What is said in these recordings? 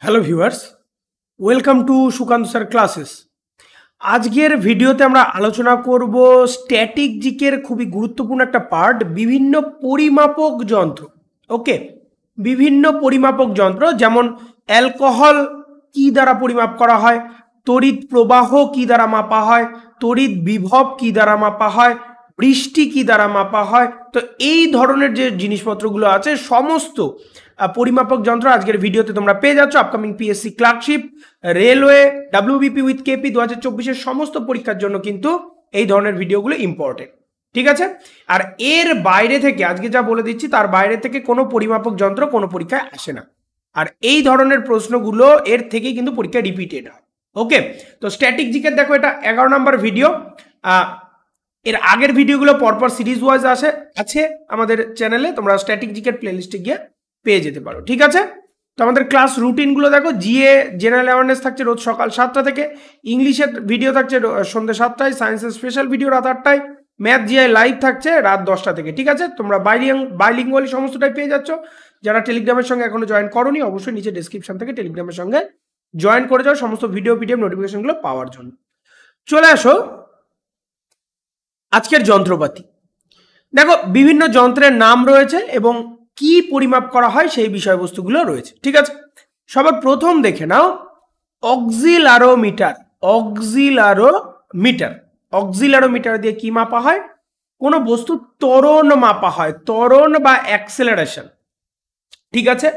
Hello viewers, welcome to Sukanta sir classes. আজকের ভিডিওতে আমরা আলোচনা করব স্ট্যাটিক জিকের খুবই গুরুত্বপূর্ণ একটা পার্ট, বিভিন্ন পরিমাপক যন্ত্র। ওকে, বিভিন্ন পরিমাপক যন্ত্র যেমন অ্যালকোহল কি দ্বারা পরিমাপ করা হয়, তড়িৎ প্রবাহ কি দ্বারা মাপা হয়, তড়িৎ বিভব কি দ্বারা মাপা হয়, বৃষ্টি কি দ্বারা মাপা হয়। তো এই ধরনের যে জিনিসপত্রগুলো আছে সমস্ত পরিমাপক যন্ত্র আজকের ভিডিওতে তোমরা পেয়ে যাচ্ছ। Upcoming PSC clerkship, railway, WBP with KP 2024-এর সমস্ত পরীক্ষার জন্য কিন্তু এই ধরনের ভিডিওগুলো ইম্পর্টেন্ট। ঠিক আছে, আর এর বাইরে থেকে আজকে যা বলে দিচ্ছি তার বাইরে থেকে কোনো পরিমাপক যন্ত্র কোনো পরীক্ষায় আসে না, আর এই ধরনের প্রশ্নগুলো এর থেকেই কিন্তু পরীক্ষায় রিপিটেড হয়। ওকে, তো স্ট্যাটিক জিকের দেখো এটা 11 নম্বর ভিডিও। এর আগের ভিডিওগুলো পরপর সিরিজ ওয়াইজ আছে আমাদের চ্যানেলে, তোমরা স্ট্যাটিক জিকের প্লেলিস্টে গিয়ে পেয়ে যেতে পারো। ঠিক আছে, তো আমাদের ক্লাস রুটিনগুলো দেখো। জিএ জেনারেল অ্যাওয়ারনেস থাকছে রোজ সকাল 7টা থেকে, ইংলিশের ভিডিও থাকছে সন্ধ্যে 7টায়, সায়েন্সের স্পেশাল ভিডিও রাত 8টায়, ম্যাথ জিআই লাইভ থাকছে রাত 10টা থেকে। ঠিক আছে, তোমরা বাইলিঙ্গুয়ালি সমস্তটাই পেয়ে যাচ্ছ। যারা টেলিগ্রামের সঙ্গে এখনো জয়েন করোনি অবশ্যই নিচে ডেসক্রিপশন থেকে টেলিগ্রামের সঙ্গে জয়েন করে যাও সমস্ত ভিডিও পিডিএফ নোটিফিকেশনগুলো পাওয়ার জন্য। চলে আসো আজকের যন্ত্রপাতি। দেখো বিভিন্ন যন্ত্রের নাম রয়েছে এবং কি পরিমাপ করা হয় সেই বিষয়বস্তুগুলো রয়েছে। ঠিক আছে, সবার প্রথম দেখে নাও অক্সিলারোমিটার। অক্সিলারোমিটার দিয়ে কি মাপা হয়? কোনো বস্তু ত্বরণ মাপা হয়, ত্বরণ বা অ্যাক্সেলারেশন। ঠিক আছে,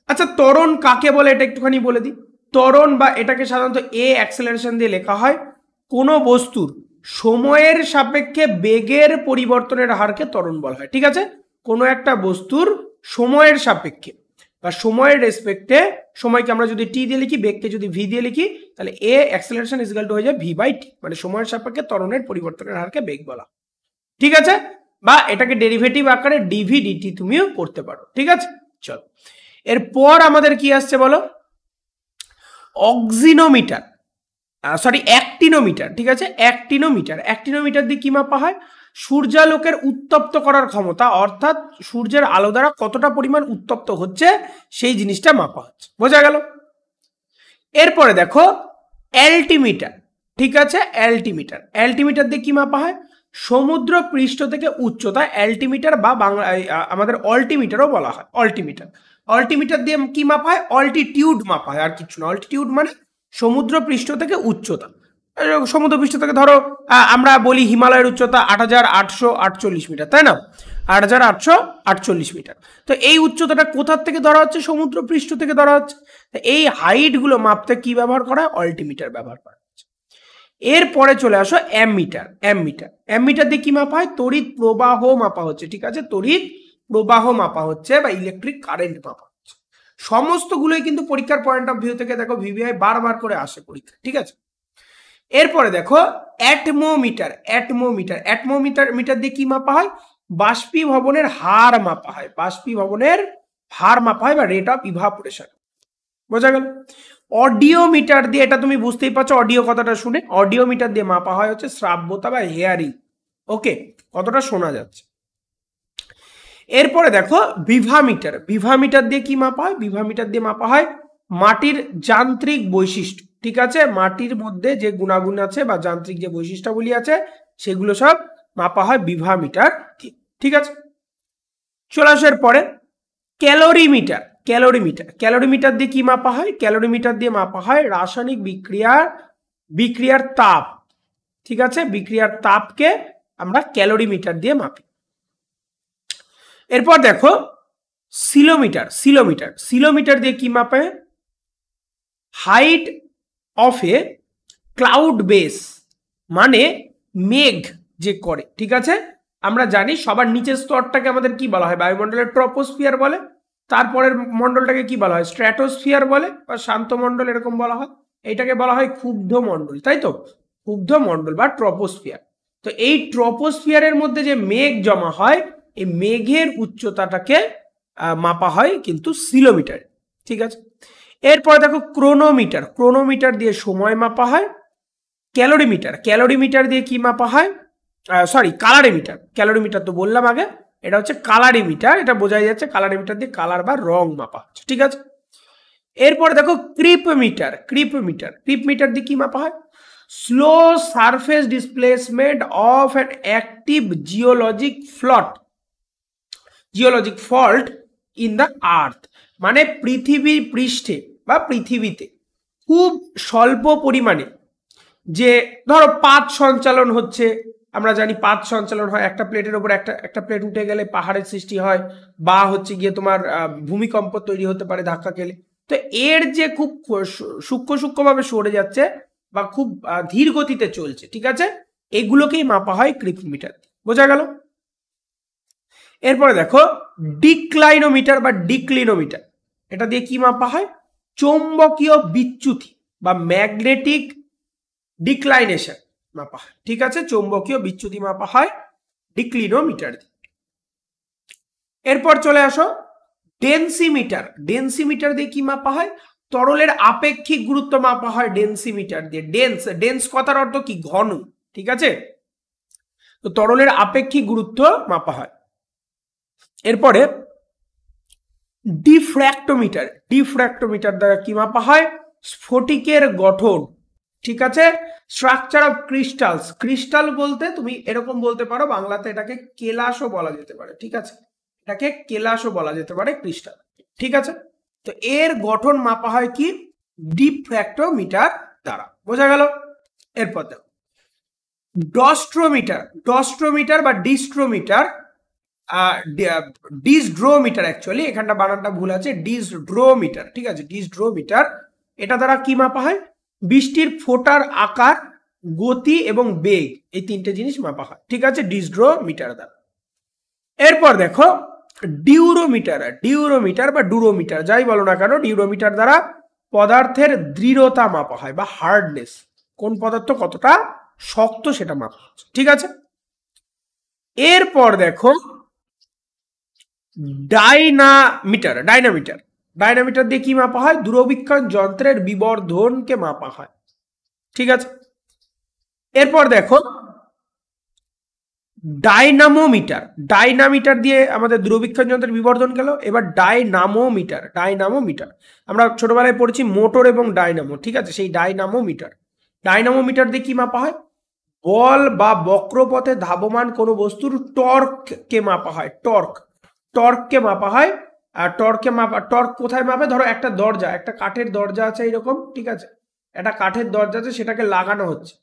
আচ্ছা ত্বরণ কাকে বলে এটা একটুখানি বলে দিই। ত্বরণ বা এটাকে সাধারণত অ্যাক্সেলারেশন দিয়ে লেখা হয়। কোনো বস্তুর সময়ের সাপেক্ষে বেগের পরিবর্তনের হারকে ত্বরণ বলা হয়। ঠিক আছে, কোনো একটা বস্তুর সময়ের সাপেক্ষে বা সময়ের রেসপেক্টে, সময়কে আমরা যদি টি দিয়ে লিখি, বেগকে যদি ভি দিয়ে লিখি, তাহলে অ্যাক্সেলারেশন ইজ ইকুয়াল টু হয়ে যায় ভি বাই টি, মানে সময়ের সাপেক্ষে ত্বরণের পরিবর্তনের হারকে বেগ বলা। ঠিক আছে, বা এটাকে ডেরিভেটিভ আকারে ডিভি ডিটি তুমিও করতে পারো। ঠিক আছে, চলো এরপর আমাদের কি আসছে বলো, অক্সিনোমিটার, অ্যাক্টিনোমিটার। ঠিক আছে, অ্যাক্টিনোমিটার দিয়ে কি মাপা হয়? সূর্যালোকের উত্তপ্ত করার ক্ষমতা, অর্থাৎ সূর্যের আলো দ্বারা কতটা পরিমাণ উত্তপ্ত হচ্ছে সেই জিনিসটা মাপা হচ্ছে। বোঝা গেল? এরপরে দেখো অ্যালটিমিটার। ঠিক আছে, অ্যালটিমিটার দিয়ে কি মাপা হয়? সমুদ্র পৃষ্ঠ থেকে উচ্চতা। অ্যালটিমিটার বা বাংলা আমাদের অল্টিমিটারও বলা হয়। অল্টিমিটার দিয়ে কি মাপা হয়? অল্টিটিউড মাপা হয়, আর কিছু না। অল্টিটিউড মানে সমুদ্র পৃষ্ঠ থেকে উচ্চতা। সমুদ্র পৃষ্ঠ থেকে ধরো আমরা বলি হিমালয়ের উচ্চতা 8848 মিটার, তাই না? 8848 মিটার। তো এই উচ্চতাটা কোথার থেকে ধরা হচ্ছে? সমুদ্র পৃষ্ঠ থেকে ধরা হচ্ছে। এই হাইটগুলো মাপতে কি ব্যবহার করা হয়? অল্টিমিটার ব্যবহার করা হচ্ছে। এরপরে চলে আসো অ্যামমিটার দিয়ে কি মাপা হয়? তড়িৎ প্রবাহ মাপা হচ্ছে। ঠিক আছে, তড়িৎ প্রবাহ মাপা হচ্ছে বা ইলেকট্রিক কারেন্ট মাপা হচ্ছে। সমস্তগুলোই কিন্তু পরীক্ষার পয়েন্ট অফ ভিউ থেকে দেখো ভিভিআই বারবার করে আসে পরীক্ষা। ঠিক আছে, এরপরে দেখো অ্যাটমোমিটার দিয়ে কি মাপা হয়? বাষ্পীভবনের হার মাপা হয়, বা রেট অফ ইভাপোরেশন। বোঝা গেল? অডিওমিটার দিয়ে, এটা তুমি বুঝতেই পারছো অডিও কথাটা শুনে, অডিওমিটার দিয়ে মাপা হয় হচ্ছে শ্রাব্যতা বা হেয়ারিং। ওকে, কতটা শোনা যাচ্ছে। এরপরে দেখো বিভামিটার দিয়ে কি মাপা হয়? বিভামিটার দিয়ে মাপা হয় মাটির যান্ত্রিক বৈশিষ্ট্য। ঠিক আছে, মাটির মধ্যে যে গুণাগুণ আছে বা যান্ত্রিক যে বৈশিষ্ট্যাবলী আছে সেগুলো সব মাপা হয় বিভামিটার দিয়ে। ঠিক আছে, চলে আসো এরপরে ক্যালোরিমিটার দিয়ে কি মাপা হয়? ক্যালোরিমিটার দিয়ে মাপা হয় রাসায়নিক বিক্রিয়ার তাপ। ঠিক আছে, বিক্রিয়ার তাপকে আমরা ক্যালোরিমিটার দিয়ে মাপি। এরপর দেখো সিলোমিটার দিয়ে কি মাপে? Height of A cloud base, মানে মেঘ যে করে। ঠিক আছে, আমরা জানি সবার নিচের স্তরটাকে আমাদের কি বলা হয়? বায়ুমণ্ডলের ট্রপোস্ফিয়ার বলে। তারপরের মণ্ডলটাকে কি বলা হয়? স্ট্র্যাটোস্ফিয়ার বলে বা শান্ত মণ্ডল এরকম বলা হয়। এটাকে বলা হয় ক্ষুব্ধ মণ্ডল, তাই তো? ক্ষুব্ধ মণ্ডল বা ট্রপোস্ফিয়ার। তো এই ট্রপোস্ফিয়ারের মধ্যে যে মেঘ জমা হয়, এই মেঘের উচ্চতাটাকে মাপা হয় কিন্তু সিলোমিটার। ঠিক আছে, এরপর দেখো ক্রোনোমিটার দিয়ে সময় মাপা হয়। ক্যালোরিমিটার দিয়ে কি মাপা হয়? ক্যালোরিমিটার তো বললাম আগে, এটা হচ্ছে কালারিমিটার। এটা বোঝাই যাচ্ছে কালারিমিটার দিয়ে কালার বা রং মাপা হচ্ছে। ঠিক আছে, এরপর দেখো ক্রিপ মিটার। ক্রিপ মিটার দিয়ে কি মাপা হয়? Slow surface displacement of an active geologic fault in the earth, মানে পৃথিবীর পৃষ্ঠে বা পৃথিবীতে খুব স্বল্প পরিমাণে যে ধরো পাত সঞ্চালন হচ্ছে, আমরা জানি পাত সঞ্চালন হয়, একটা প্লেটের উপর একটা প্লেট উঠে গেলে পাহাড়ের সৃষ্টি হয়, বা হচ্ছে গিয়ে তোমার ভূমিকম্প তৈরি হতে পারে ধাক্কা খেলে। তো এর যে খুব সূক্ষ্মভাবে সরে যাচ্ছে বা খুব ধীর গতিতে চলছে, ঠিক আছে, এগুলোকেই মাপা হয় ক্রিপোমিটার। বোঝা গেল? এরপরে দেখো ডিক্লাইনোমিটার বা ডিক্লিনোমিটার। এটা দিয়ে কি মাপা হয়? চৌম্বকীয় বিচ্যুতি বা ম্যাগনেটিক ডিক্লাইনেশন মাপা হয়, ঠিক আছে, চৌম্বকীয় বিচ্যুতি মাপা হয় ডিক্লিনোমিটার। এরপর চলে আসো ডেন্সিমিটার। ডেন্সিমিটার দিয়ে কি মাপা হয়? তরলের আপেক্ষিক গুরুত্ব মাপা হয় ডেন্সিমিটার দিয়ে। ডেন্স কথার অর্থ কি? ঘন, ঠিক আছে, তো তরলের আপেক্ষিক গুরুত্ব মাপা হয়। এরপরে ডিফ্র্যাক্টোমিটার দ্বারা কি মাপা হয়? স্ফটিকের গঠন, ঠিক আছে, স্ট্রাকচার অফ ক্রিস্টাল বলতে তুমি এরকম বলতে পারো, বাংলাতে এটাকে কেলাসও বলা যেতে পারে, ঠিক আছে, এটাকে কেলাসও বলা যেতে পারে ক্রিস্টাল, ঠিক আছে। তো এর গঠন মাপা হয় কি? ডিফ্র্যাক্টোমিটার দ্বারা। বোঝা গেল? এরপর দেখো ডস্ট্রোমিটার বা ডিস্ট্রোমিটার, ডিসড্রোমিটার, অ্যাকচুয়ালি এখানটা বানানটা ভুল আছে, ডিসড্রোমিটার, ঠিক আছে, ডিসড্রোমিটার। এটা দ্বারা কি মাপা হয়? বৃষ্টির ফোঁটার আকার, গতি এবং বেগ, এই তিনটে জিনিস মাপা হয়, ঠিক আছে, ডিসড্রোমিটার দ্বারা। এরপর দেখো ডিউরোমিটার বা ডুরোমিটার, যাই বলো না কেন, ডিউরোমিটার দ্বারা পদার্থের দৃঢ়তা মাপা হয় বা হার্ডনেস, কোন পদার্থ কতটা শক্ত সেটা মাপা হচ্ছে, ঠিক আছে। এরপর দেখো ডাইনামিটার দিয়ে কি মাপা হয়? দূরবীক্ষণ যন্ত্রের বিবর্ধনকে মাপা হয়, ঠিক আছে। এরপর দেখো ডাইনামিটার দিয়ে আমাদের দূরবীক্ষণ যন্ত্রের বিবর্ধন গেল। এবার ডাইনামোমিটার আমরা ছোটবেলায় পড়েছি মোটর এবং ডাইনামো, ঠিক আছে, সেই ডাইনামোমিটার দিয়ে কি মাপা হয়? বল বা বক্রপথে ধাবমান কোনো বস্তুর টর্ককে মাপা হয়, টর্ককে মাপা হয়। আর টর্ক কোথায় মাপে? ধরো একটা কাঠের দরজা আছে এরকম, ঠিক আছে, একটা কাঠের দরজা আছে, সেটাকে লাগানো হচ্ছে,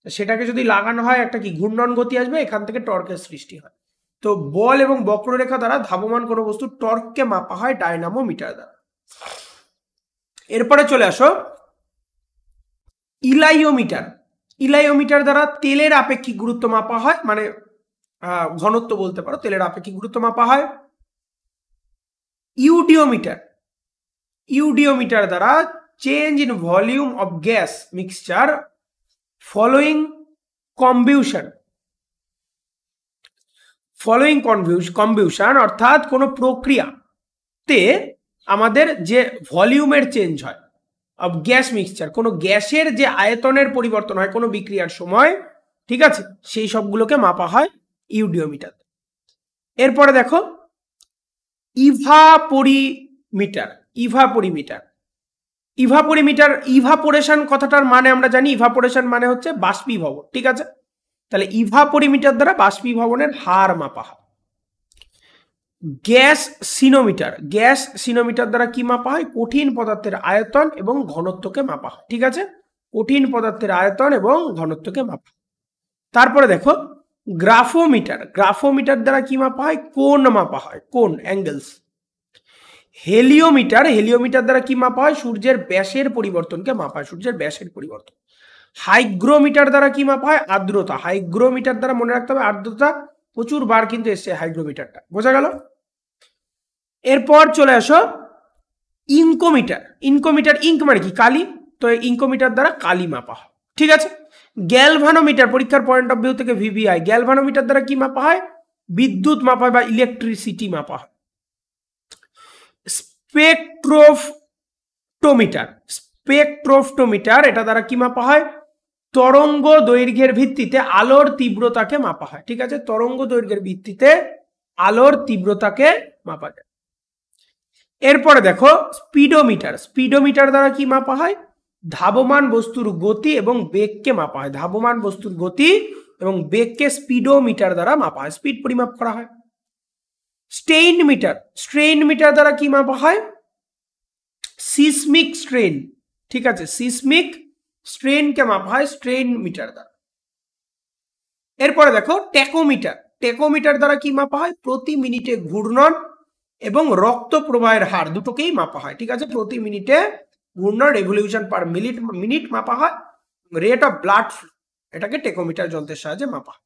সেটাকে যদি লাগানো হয় একটা কি ঘূর্ণন গতি আসবে, এখান থেকে টর্কের সৃষ্টি হয়। তো বল এবং বক্ররেখা দ্বারা ধাবমান কোনো বস্তুর টর্ককে মাপা হয় ডাইনামোমিটার দ্বারা। এরপরে চলে আসো ইলাইওমিটার দ্বারা তেলের আপেক্ষিক গুরুত্ব মাপা হয়, মানে ঘনত্ব বলতে পারো, তেলের আপেক্ষিক গুরুত্ব মাপা হয়। ইউডিওমিটার দ্বারা change in volume of gas mixture following combustion, অর্থাৎ কোনো প্রক্রিয়াতে আমাদের যে ভলিউমের চেঞ্জ হয় অফ গ্যাস মিক্সচার, কোনো গ্যাসের যে আয়তনের পরিবর্তন হয় কোনো বিক্রিয়ার সময়, ঠিক আছে, সেই সবগুলোকে মাপা হয় ইউডিওমিটার। এরপরে দেখো ইভাপোরেশন কথাটার মানে আমরা জানি, ইভাপোরেশন মানে হচ্ছে বাষ্পীভবন, ঠিক আছে, তাহলে ইভাপোরিমিটার দ্বারা বাষ্পীভবনের হার মাপা হয়। গ্যাস সিনোমিটার দ্বারা কি মাপা হয়? কঠিন পদার্থের আয়তন এবং ঘনত্বকে মাপা হয়, ঠিক আছে, কঠিন পদার্থের আয়তন এবং ঘনত্বকে মাপা। তারপরে দেখো গ্রাফোমিটার দ্বারা কি মাপা হয়? কোণ মাপা হয়, কোণ, অ্যাঙ্গেলস। হেলিওমিটার দ্বারা কি মাপা হয়? সূর্যের ব্যাসের পরিবর্তনকে মাপা হয়, সূর্যের ব্যাসের পরিবর্তন। হাইগ্রোমিটার দ্বারা কি মাপা হয়? আর্দ্রতা। হাইগ্রোমিটার দ্বারা মনে রাখতে হবে আর্দ্রতা, প্রচুর বার কিন্তু এসছে হাইগ্রোমিটারটা, বোঝা গেল? এরপর চলে আসো ইনকোমিটার, ইঙ্ক মানে কি? কালি, তো ইনকোমিটার দ্বারা কালি মাপা হয়, ঠিক আছে। গ্যালভানোমিটার, পরীক্ষার পয়েন্ট অফ ভিউ থেকে ভিভিআই, গ্যালভানোমিটার দ্বারা কি মাপা হয়? বিদ্যুৎ মাপা হয় বা ইলেকট্রিসিটি মাপা হয়। স্পেকট্রোফটোমিটার, এটা দ্বারা কি মাপা হয়? তরঙ্গ দৈর্ঘ্যের ভিত্তিতে আলোর তীব্রতাকে মাপা হয়, ঠিক আছে, তরঙ্গ দৈর্ঘ্যের ভিত্তিতে আলোর তীব্রতাকে মাপা যায়। এরপরে দেখো স্পিডোমিটার। স্পিডোমিটার দ্বারা কি মাপা হয়? ধাবমান বস্তুর গতি এবং বেগকে মাপা হয়। ধাবমান বস্তুর গতি এবং বেগকে স্পিডোমিটার দ্বারা মাপা হয়, স্পিড পরিমাপ করা হয়। Strain metre. স্ট্রেইন মিটার দ্বারা কি মাপা হয়? সিসমিক স্ট্রেন, ঠিক আছে, সিসমিক স্ট্রেনকে মাপা হয় স্ট্রেইন মিটার দ্বারা। এরপরে দেখো ট্যাকোমিটার। ট্যাকোমিটার দ্বারা কি মাপা হয়? প্রতি মিনিটে ঘূর্ণন এবং রক্ত প্রবাহের হার দুটোকেই মাপা হয়, ঠিক আছে। প্রতি মিনিটে ঘূর্ণন, রেভলিউশন পার মিনিট মাপা হয়। রেট অফ ব্লাড ফ্লো, এটাকে ট্যাকোমিটার যন্ত্রের সাহায্যে মাপা হয়।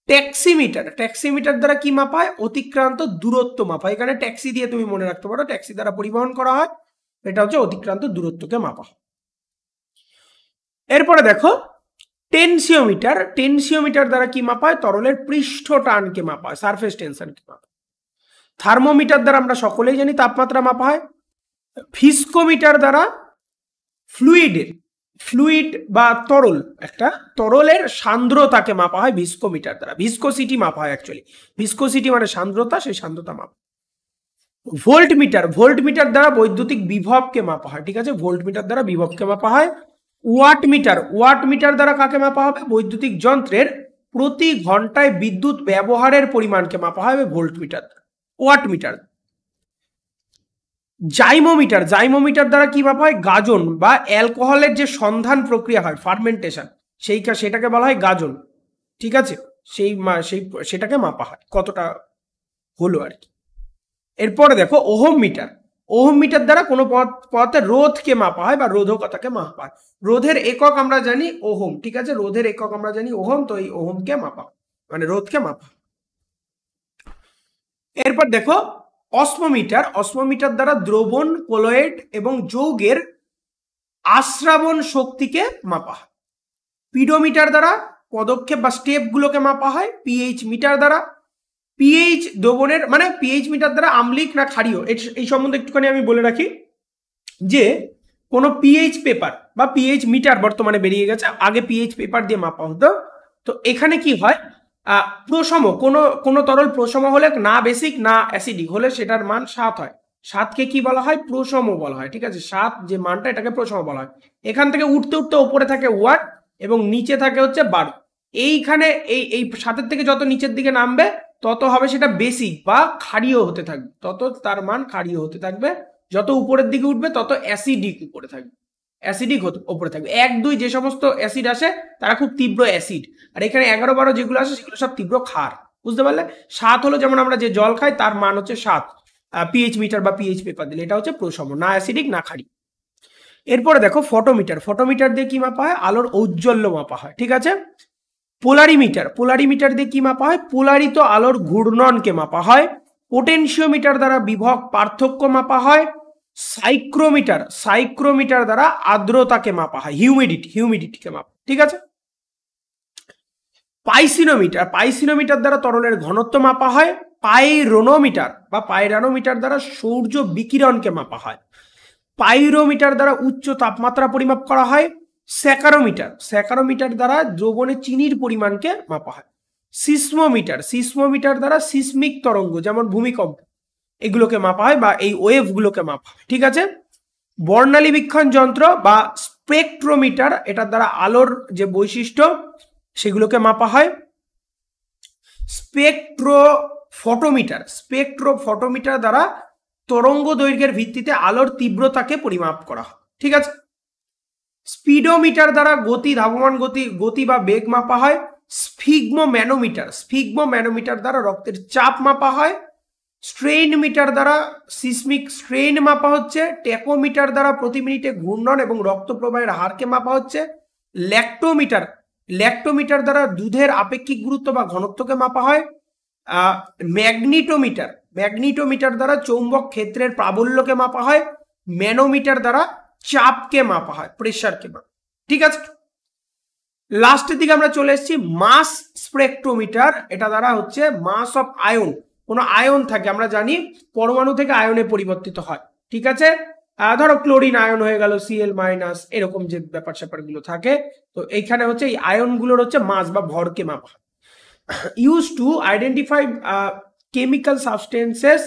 ট্যাক্সিমিটার। ট্যাক্সিমিটার দ্বারা কি মাপা হয়? অতিক্রান্ত দূরত্ব মাপা হয়। এখানে ট্যাক্সি দিয়ে তুমি মনে রাখতে পারো, ট্যাক্সি দ্বারা পরিবহন করা হয়, এটা হচ্ছে অতিক্রান্ত দূরত্বকে মাপা হয়। এরপরে দেখো টেনসিওমিটার। টেনসিওমিটার দ্বারা কি মাপা হয়? তরলের পৃষ্ঠ টানকে মাপা হয়, সারফেস টেনশনকে মাপা হয়। থার্মোমিটার দ্বারা আমরা সকলেই জানি তাপমাত্রা মাপা হয়। ভিস্কোমিটার দ্বারা ফ্লুইড বা তরল, একটা তরলের সান্দ্রতাকে মাপা হয় ভিস্কোমিটার দ্বারা। ভিস্কোসিটি মাপা হয় অ্যাকচুয়ালি, ভিস্কোসিটি মানে সান্দ্রতা, সেই সান্দ্রতা মাপা। ভোল্টমিটার। ভোল্টমিটার দ্বারা বৈদ্যুতিক বিভবকে মাপা হয়, ঠিক আছে, ভোল্টমিটার দ্বারা বিভবকে মাপা হয়। ওয়াটমিটার। ওয়াটমিটার দ্বারা কাকে মাপা হবে? বৈদ্যুতিক যন্ত্রের প্রতি ঘন্টায় বিদ্যুৎ ব্যবহারের পরিমাণকে মাপা হবে ভোল্টমিটার, ওয়াটমিটার। জাইমোমিটার। জাইমোমিটার দ্বারা কি মাপা হয়? গাজন বা অ্যালকোহলের যে সন্ধান প্রক্রিয়া হয়, ফার্মেন্টেশন, সেটাকে বলা হয় গাজন, ঠিক আছে, সেটাকে মাপা হয় কতটা হলো আর কি। এরপরে দেখো ওহম মিটার। ওহম মিটার দ্বারা কোনো পথে রোধকে মাপা হয় বা রোধকতাকে মাপা হয়। রোধের একক আমরা জানি ওহম, ঠিক আছে, রোধের একক আমরা জানি ওহম, তো এই ওহমকে মাপা মানে রোধকে মাপা। এরপর দেখো অসমোমিটার। অসমোমিটার দ্বারা দ্রবণ, কলয়েড এবং যৌগের আশ্রাবণ শক্তিকে মাপা হয়। পিডোমিটার দ্বারা পদক্ষেপ বা স্টেপগুলোকে মাপা হয়। পিএইচ মিটার দ্বারা পিএইচ দ্রবণের মানে পিএইচ মিটার দ্বারা আম্লিক না ক্ষারীয়, এই সম্বন্ধে একটুখানি আমি বলে রাখি যে কোনো পিএইচ পেপার বা পিএইচ মিটার বর্তমানে বেরিয়ে গেছে, আগে পিএইচ পেপার দিয়ে মাপা হতো। তো এখানে কি হয়? প্রশম, কোনো তরল প্রশম হলে না বেসিক না অ্যাসিডিক হলে সেটার মান 7 হয়। 7কে কি বলা হয়? প্রশম বলা হয়, ঠিক আছে, 7 যে মানটা এটাকে প্রশম বলা হয়। এখান থেকে উঠতে উঠতে উপরে থাকে 1 এবং নিচে থাকে হচ্ছে 12। এইখানে এই 7-এর থেকে যত নিচের দিকে নামবে তত হবে সেটা বেসিক বা ক্ষারীয় হতে থাকবে, তত তার মান ক্ষারীয় হতে থাকবে। যত উপরের দিকে উঠবে তত অ্যাসিডিক উপরে থাকবে, অ্যাসিডিক উপরে থাকবে। 1, 2 যে সমস্ত অ্যাসিড আসে তারা খুব তীব্র অ্যাসিড, আর এখানে 11, 12 যেগুলো আসে সেগুলো সব তীব্র ক্ষার, বুঝতে পারলে? 7 হলো যেমন আমরা যে জল খাই তার মান হচ্ছে 7 পিএইচ মিটার বা পিএইচ পেপার দিলে, এটা হচ্ছে প্রশম, না অ্যাসিডিক না ক্ষারীয়। এরপরে দেখো ফটোমিটার। ফটোমিটার দিয়ে কি মাপা হয়? আলোর ঔজ্জ্বল্য মাপা হয়, ঠিক আছে। পোলারিমিটার। পোলারিমিটার দিয়ে কি মাপা হয়? পোলারিত আলোর ঘূর্ণনকে মাপা হয়। পোটেনশিওমিটার দ্বারা বিভব পার্থক্য মাপা হয়। সাইক্রোমিটার। সাইক্রোমিটার দ্বারা আর্দ্রতাকে মাপা হয়, হিউমিডিটিকে মাপা, ঠিক আছে। পাইসিনোমিটার। পাইসিনোমিটার দ্বারা তরলের ঘনত্ব মাপা হয়। পাইরোনোমিটার বা পাইরানোমিটার দ্বারা সূর্য বিকিরণকে মাপা হয়। পাইরোমিটার দ্বারা উচ্চ তাপমাত্রা পরিমাপ করা হয়। স্যাকারোমিটার। স্যাকারোমিটার দ্বারা দ্রবণে চিনির পরিমাণকে মাপা হয়। সিসমোমিটার। সিসমোমিটার দ্বারা সিসমিক তরঙ্গ যেমন ভূমিকম্প এগুলোকে মাপা হয় বা এই ওয়েভগুলোকে মাপা হয়, ঠিক আছে। বর্ণালী বীক্ষণ যন্ত্র বা স্পেকট্রোমিটার, এটার দ্বারা আলোর যে বৈশিষ্ট্য সেগুলোকে মাপা হয়। স্পেকট্রোফটোমিটার। স্পেকট্রোফটোমিটার দ্বারা তরঙ্গ দৈর্ঘ্যের ভিত্তিতে আলোর তীব্রতাকে পরিমাপ করা হয়, ঠিক আছে। স্পিডোমিটার দ্বারা গতি, ধাবমান গতি বা বেগ মাপা হয়। স্ফিগমোম্যানোমিটার। স্ফিগমোম্যানোমিটার দ্বারা রক্তের চাপ মাপা হয়। স্ট্রেইন মিটার দ্বারা সিসমিক স্ট্রেইন মাপা হচ্ছে। ট্যাকোমিটার দ্বারা প্রতি মিনিটে ঘূর্ণন এবং রক্ত প্রবাহের হারকে মাপা হচ্ছে। ল্যাক্টোমিটার। ল্যাক্টোমিটার দ্বারা দুধের আপেক্ষিক গুরুত্ব বা ঘনত্বকে মাপা হয়। ম্যাগনিটোমিটার। ম্যাগনিটোমিটার দ্বারা চৌম্বক ক্ষেত্রের প্রাবল্যকে মাপা হয়। ম্যানোমিটার দ্বারা চাপকে মাপা হয়, প্রেসারকে মাপা, ঠিক আছে। লাস্টের দিকে আমরা চলে এসেছি মাস স্পেকট্রোমিটার। এটা দ্বারা হচ্ছে মাস অফ আয়ন, কোনো আয়ন থাকে আমরা জানি পরমাণু থেকে আয়নে পরিবর্তিত হয়, ঠিক আছে। ধরো ক্লোরিন আয়ন হয়ে গেল Cl-, এরকম যে ব্যাপার স্যাপারগুলো থাকে, তো এইখানে হচ্ছে এই আয়নগুলোর হচ্ছে মাস বা ভরকে মাপা হয়। Use to identify chemical substances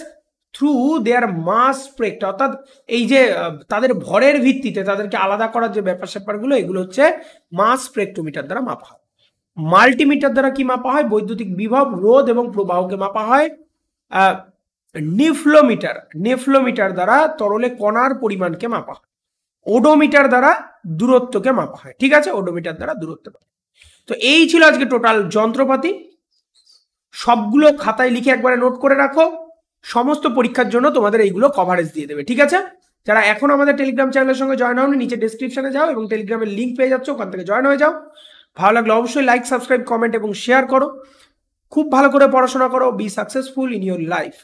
through their mass spect, অর্থাৎ এই যে তাদের ভরের ভিত্তিতে তাদেরকে আলাদা করার যে ব্যাপার স্যাপারগুলো, এগুলো হচ্ছে মাস স্পেক্ট্রোমিটার দ্বারা মাপা হয়। মাল্টিমিটার দ্বারা কি মাপা হয়? বৈদ্যুতিক বিভব, রোধ এবং প্রবাহকে মাপা হয়। নেফ্লোমিটার দ্বারা তরলে কণার পরিমাণকে মাপা হয়। ওডোমিটার দ্বারা দূরত্বকে মাপা হয়। ঠিক আছে, ওডোমিটার দ্বারা দূরত্ব। তো এই ছিল আজকে টোটাল যন্ত্রপাতি। সবগুলো খাতায় লিখে একবারে নোট করে রাখো, সমস্ত পরীক্ষার জন্য তোমাদের এইগুলো কভারেজ দিয়ে দেবে। ঠিক আছে, যারা এখন আমাদের টেলিগ্রাম চ্যানেলের সঙ্গে জয়েন হওনি, নিচে ডেসক্রিপশনে যাও এবং টেলিগ্রামের লিঙ্ক পেয়ে যাচ্ছ, ওখান থেকে জয়েন হয়ে যাও। ভালো লাগলে অবশ্যই লাইক, সাবস্ক্রাইব, কমেন্ট এবং শেয়ার করো। খুব ভালো করে পড়াশোনা করো। Be successful in your life.